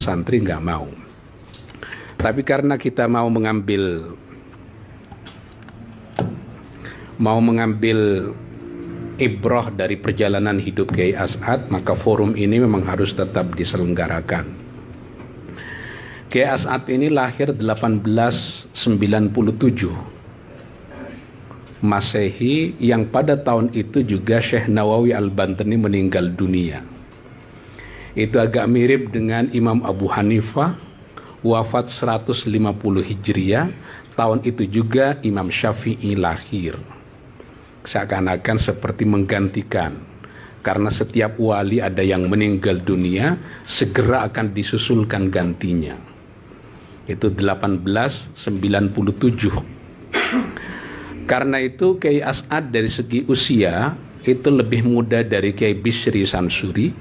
santri nggak mau. Tapi karena kita mau mengambil ibrah dari perjalanan hidup Kiai As'ad, maka forum ini memang harus tetap diselenggarakan. Kiai As'ad ini lahir 1897 Masehi, yang pada tahun itu juga Syekh Nawawi Al-Bantani meninggal dunia. Itu agak mirip dengan Imam Abu Hanifah, wafat 150 Hijriah. Tahun itu juga Imam Syafi'i lahir. Seakan-akan seperti menggantikan, karena setiap wali ada yang meninggal dunia, segera akan disusulkan gantinya. Itu 1897. Karena itu Kiai As'ad dari segi usia itu lebih muda dari Kiai Bisri Samsuri,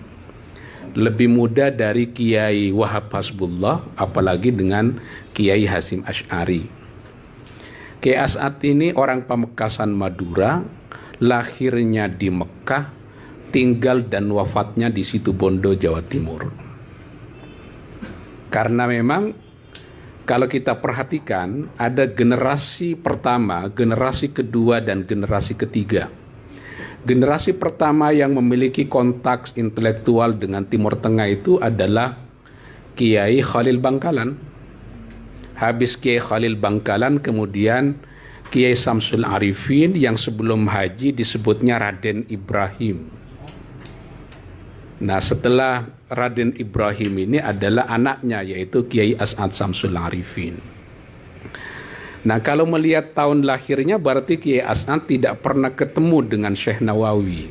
lebih muda dari Kiai Wahab Hasbullah, apalagi dengan Kiai Hasim Asy'ari. Kiai As'ad ini orang Pamekasan Madura, lahirnya di Mekah, tinggal dan wafatnya di Situbondo, Jawa Timur. Karena memang kalau kita perhatikan ada generasi pertama, generasi kedua, dan generasi ketiga. Generasi pertama yang memiliki kontak intelektual dengan Timur Tengah itu adalah Kiai Khalil Bangkalan. Habis Kiai Khalil Bangkalan, kemudian Kiai Samsul Arifin, yang sebelum haji disebutnya Raden Ibrahim. Nah, setelah Raden Ibrahim ini adalah anaknya, yaitu Kiai As'ad Samsul Arifin. Nah, kalau melihat tahun lahirnya, berarti Kiai As'ad tidak pernah ketemu dengan Syekh Nawawi.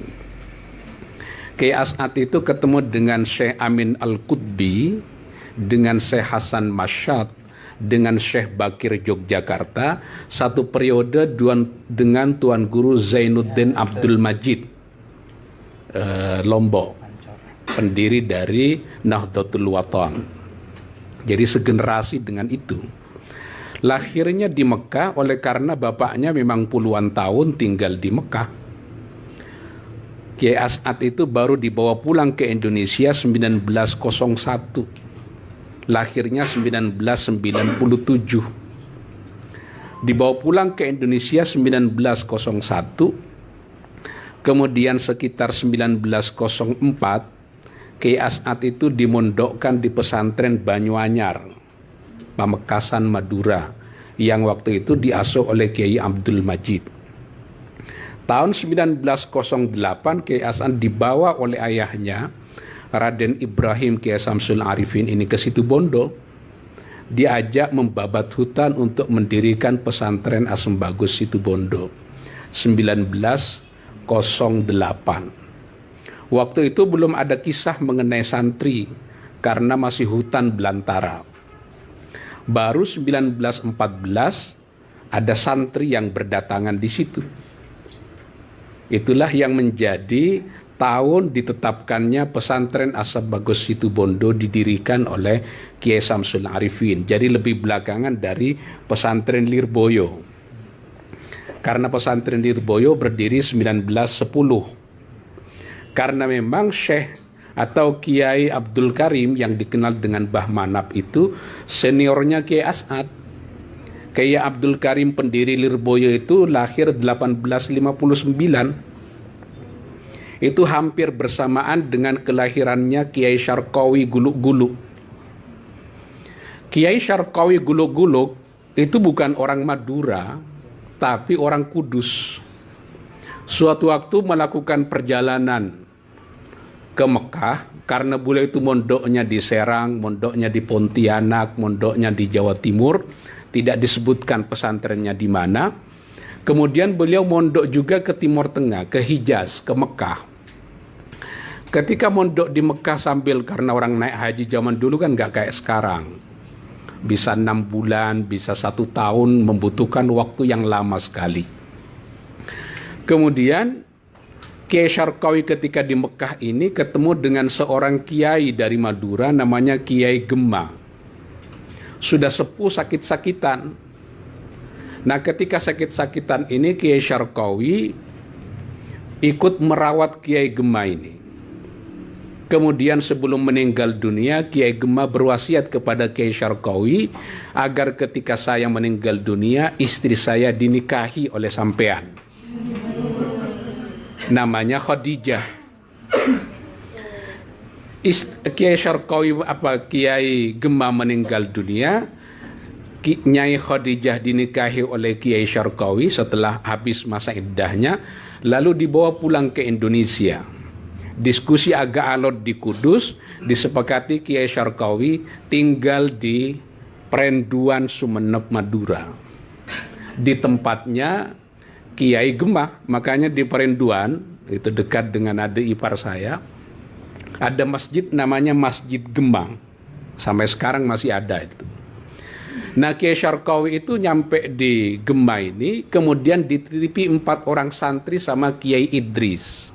Kiai As'ad itu ketemu dengan Syekh Amin Al-Qutbi, dengan Syekh Hasan Masyad, dengan Syekh Bakir Yogyakarta, satu periode dengan Tuan Guru Zainuddin Abdul Majid Lombok, pendiri dari Nahdlatul Wathon. Jadi segenerasi dengan itu. Lahirnya di Mekah oleh karena bapaknya memang puluhan tahun tinggal di Mekah. Kiai As'ad itu baru dibawa pulang ke Indonesia 1901. Lahirnya 1997. Dibawa pulang ke Indonesia 1901. Kemudian sekitar 1904 Kiai As'ad itu dimondokkan di pesantren Banyuanyar, Pamekasan Madura, yang waktu itu diasuh oleh Kiai Abdul Majid. Tahun 1908 Kiai As'ad dibawa oleh ayahnya Raden Ibrahim Kiai Samsul Arifin ini ke Situbondo. Diajak membabat hutan untuk mendirikan pesantren Asem Bagus Situbondo 1908. Waktu itu belum ada kisah mengenai santri karena masih hutan belantara. Baru 1914 ada santri yang berdatangan di situ. Itulah yang menjadi tahun ditetapkannya pesantren Asem Bagus Situbondo didirikan oleh Kiai Samsul Arifin. Jadi lebih belakangan dari pesantren Lirboyo. Karena pesantren Lirboyo berdiri 1910. Karena memang Syekh atau Kiai Abdul Karim yang dikenal dengan Bah Manap itu seniornya Kiai As'ad. Kiai Abdul Karim pendiri Lirboyo itu lahir 1859. Itu hampir bersamaan dengan kelahirannya Kiai Syarqawi Guluk-Guluk. Kiai Syarqawi Guluk-Guluk itu bukan orang Madura, tapi orang Kudus. Suatu waktu melakukan perjalanan ke Mekah, karena beliau itu mondoknya di Serang, mondoknya di Pontianak, mondoknya di Jawa Timur, tidak disebutkan pesantrennya di mana. Kemudian beliau mondok juga ke Timur Tengah, ke Hijaz, ke Mekah. Ketika mondok di Mekah sambil, karena orang naik haji zaman dulu kan nggak kayak sekarang, bisa 6 bulan, bisa 1 tahun, membutuhkan waktu yang lama sekali. Kemudian Kiai Syarqawi ketika di Mekah ini ketemu dengan seorang kiai dari Madura namanya Kiai Gemma. Sudah sepuh, sakit-sakitan. Nah, ketika sakit-sakitan ini Kiai Syarqawi ikut merawat Kiai Gemma ini. Kemudian sebelum meninggal dunia, Kiai Gemah berwasiat kepada Kiai Syarqawi agar ketika saya meninggal dunia, istri saya dinikahi oleh sampean. Namanya Khadijah. Kiai Syarqawi Kiai Gemah meninggal dunia, Nyai Khadijah dinikahi oleh Kiai Syarqawi setelah habis masa iddahnya, lalu dibawa pulang ke Indonesia. Diskusi agak alot di Kudus, disepakati Kiai Syarqawi tinggal di Perenduan Sumeneb, Madura. Di tempatnya Kiai Gemah, makanya di Perenduan, itu dekat dengan adik ipar saya, ada masjid namanya Masjid Gemah. Sampai sekarang masih ada itu. Nah, Kiai Syarqawi itu nyampe di Gemah ini, kemudian dititipi 4 orang santri sama Kiai Idris.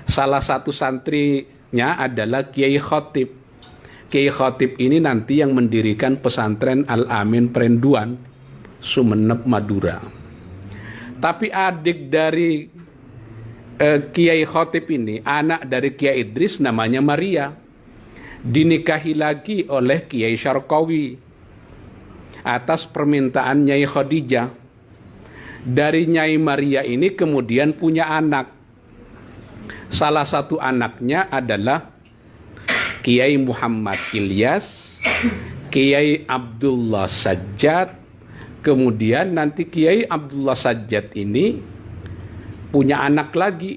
Salah satu santrinya adalah Kiai Khotib. Kiai Khotib ini nanti yang mendirikan pesantren Al-Amin Perenduan, Sumeneb, Madura. Tapi adik dari Kiai Khotib ini, anak dari Kiai Idris, namanya Maria, dinikahi lagi oleh Kiai Syarqawi atas permintaan Nyai Khadijah. Dari Nyai Maria ini kemudian punya anak. Salah satu anaknya adalah Kiai Muhammad Ilyas, Kiai Abdullah Sajjad. Kemudian nanti Kiai Abdullah Sajjad ini punya anak lagi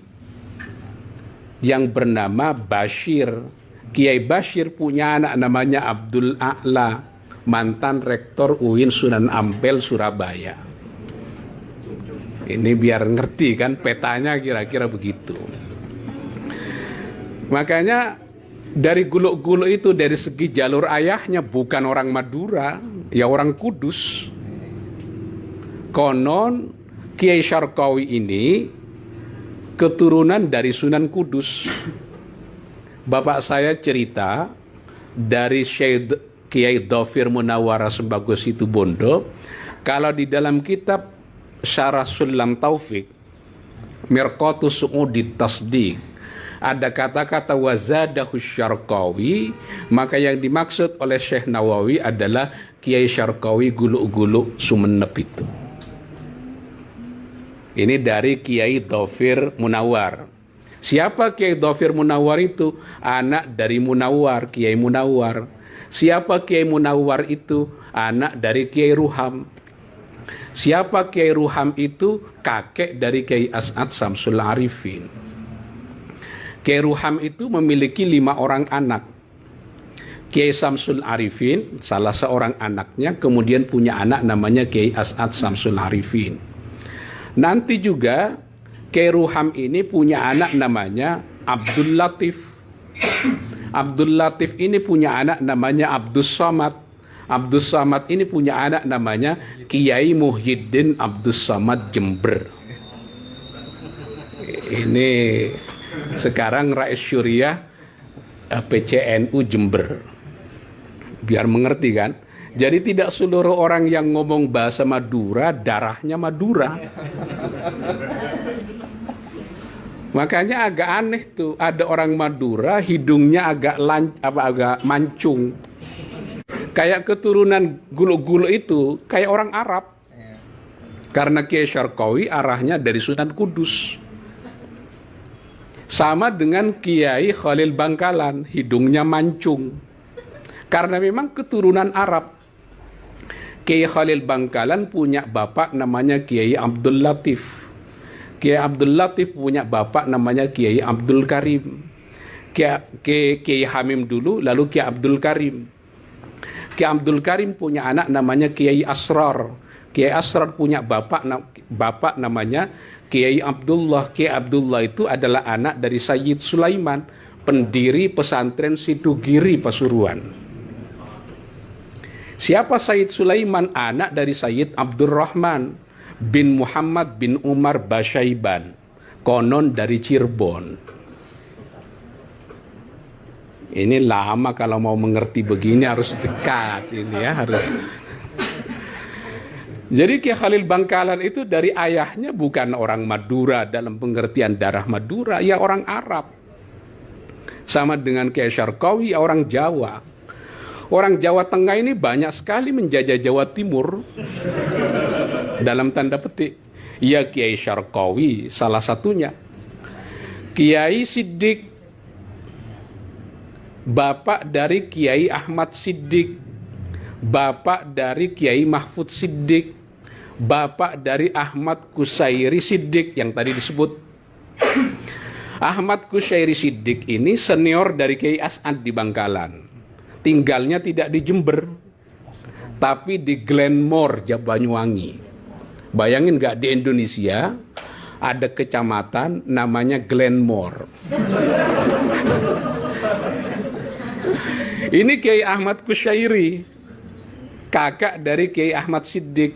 yang bernama Bashir. Kiai Bashir punya anak namanya Abdul A'la, mantan rektor UIN Sunan Ampel, Surabaya. Ini biar ngerti kan petanya, kira-kira begitu. Makanya dari guluk-guluk itu, dari segi jalur ayahnya bukan orang Madura, ya orang Kudus. Konon Kiai Syarqawi ini keturunan dari Sunan Kudus. Bapak saya cerita dari Syekh Kiai Dhafir Munawwarah Sembagus Situbondo, kalau di dalam kitab Syarah Sulam Taufik Mirqatus Su'udi Tasdiq ada kata-kata wazadahu Syarqawi, maka yang dimaksud oleh Syekh Nawawi adalah Kiai Syarqawi guluk-guluk Sumeneb itu. Ini dari Kiai Dhafir Munawwar. Siapa Kiai Dhafir Munawwar itu? Anak dari Munawwar, Kiai Munawwar. Siapa Kiai Munawwar itu? Anak dari Kiai Ruham. Siapa Kiai Ruham itu? Kakek dari Kiai As'ad Samsul Arifin. Kiai Ruham itu memiliki 5 orang anak. Kiai Samsul Arifin salah seorang anaknya, kemudian punya anak namanya Kiai As'ad Samsul Arifin. Nanti juga Kiai Ruham ini punya anak namanya Abdul Latif. Abdul Latif ini punya anak namanya Abdus Samad. Abdus Samad ini punya anak namanya Kiai Muhyiddin Abdus Samad Jember. Ini sekarang Rais Syuriah PCNU Jember. Biar mengerti kan? Jadi tidak seluruh orang yang ngomong bahasa Madura darahnya Madura. Makanya agak aneh tuh, ada orang Madura hidungnya agak mancung. Kayak keturunan guluk-guluk itu kayak orang Arab. Karena Kiai Syarqawi arahnya dari Sunan Kudus. Sama dengan Kiai Khalil Bangkalan, hidungnya mancung. Karena memang keturunan Arab. Kiai Khalil Bangkalan punya bapak namanya Kiai Abdul Latif. Kiai Abdul Latif punya bapak namanya Kiai Abdul Karim. Kiai Hamim dulu, lalu Kiai Abdul Karim. Kiai Abdul Karim punya anak namanya Kiai Asrar. Kiai Asrar punya bapak namanya Kiai Abdullah. Kiai Abdullah itu adalah anak dari Sayyid Sulaiman, pendiri pesantren Sidugiri Pasuruan. Siapa Sayyid Sulaiman? Anak dari Sayyid Abdurrahman bin Muhammad bin Umar Basyaiban, konon dari Cirebon. Ini lama kalau mau mengerti begini, harus dekat ini ya, harus. Jadi Kiai Khalil Bangkalan itu dari ayahnya bukan orang Madura dalam pengertian darah Madura, ya orang Arab. Sama dengan Kiai Syarqawi, orang Jawa. Orang Jawa Tengah ini banyak sekali menjajah Jawa Timur. Dalam tanda petik. Ya, Kiai Syarqawi salah satunya. Kiai Siddiq, bapak dari Kiai Ahmad Siddiq, bapak dari Kiai Mahfud Siddiq, bapak dari Ahmad Kusairi Siddiq yang tadi disebut. Ahmad Kusairi Siddiq ini senior dari Kiai As'ad di Bangkalan. Tinggalnya tidak di Jember, tapi di Glenmore, Banyuwangi. Bayangin nggak, di Indonesia ada kecamatan namanya Glenmore. Ini Kiai Ahmad Kusairi, kakak dari Kiai Ahmad Siddiq.